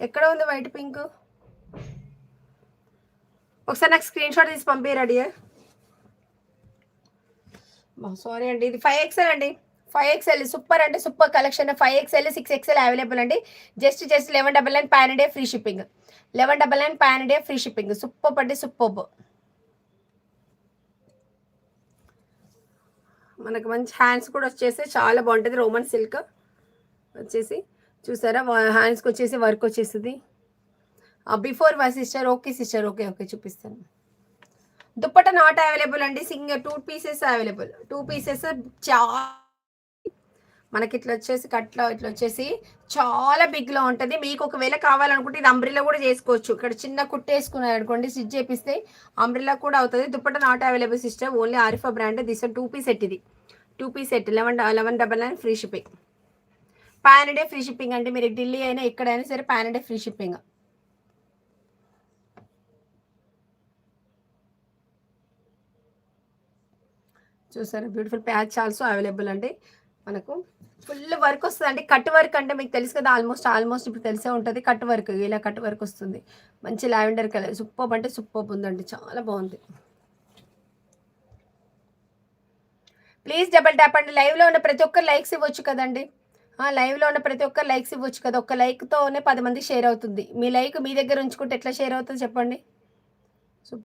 ఎక్కడ ఉంది white pink? ఒకసారి నాకు స్క్రీన్ షాట్ తీసి పంపిరా డియర్. సారీ అండి, ఇది 5XL అండి. 5XL సూపర్ అంటే super collection. 5XL 6XL available అండి. Just 1199 pan India free shipping. 1199 pan India free shipping. Super అంటే సూపర్. మనకు మంచి హ్యాండ్స్ కూడా వచ్చేసి చాలా బాగుంటుంది. రోమన్ సిల్క్ వచ్చేసి చూసారా, హ్యాండ్స్కి వచ్చేసి వర్క్ వచ్చేస్తుంది. Before sister. Okay sister, okay okay చూపిస్తాను. దుప్పట నాట్ అవైలబుల్ అండి. Single 2 pieces available. 2 పీసెస్ చాలా మనకి ఇట్లా వచ్చేసి కట్లో ఇట్లా వచ్చేసి చాలా బిగ్లో ఉంటుంది. మీకు ఒకవేళ కావాలనుకుంటే ఇది అంబ్రిల్లా కూడా చేసుకోవచ్చు. ఇక్కడ చిన్న కుట్టేసుకున్నారు అనుకోండి, స్టిచ్ చేపిస్తే అంబ్రిల్లా కూడా అవుతుంది. దుప్పట not available sister, only Arifa brand. This 2 piece set. ఇది 2 piece set 1199 free shipping. Pan India free shipping అండి. మీరు ఢిల్లీ అయినా ఎక్కడైనా సరే పాన్ ఇండియా ఫ్రీ షిప్పింగ్. చూసారా, బ్యూటిఫుల్ ప్యాచ్ ఆల్సో అవైలబుల్ అండి. మనకు ఫుల్ వర్క్ వస్తుంది అండి. కట్ వర్క్ అంటే మీకు తెలుసు కదా, ఆల్మోస్ట్ ఇప్పుడు తెలిసే ఉంటుంది. కట్ వర్క్, ఇలా కట్ వర్క్ వస్తుంది. మంచి లావెండర్ కలర్. సూపర్ అంటే సూపర్ ఉందండి, చాలా బాగుంది. ప్లీజ్ డబల్ ట్యాప్ అండి. లైవ్లో ఉన్న ప్రతి ఒక్కరు లైక్స్ ఇవ్వచ్చు కదండి. లైవ్లో ఉన్న ప్రతి ఒక్కరు లైక్స్ ఇవ్వచ్చు కదా. ఒక్క లైక్తోనే 10 మంది షేర్ అవుతుంది. మీ లైక్ మీ దగ్గర ఉంచుకుంటే ఎట్లా షేర్ అవుతుంది చెప్పండి.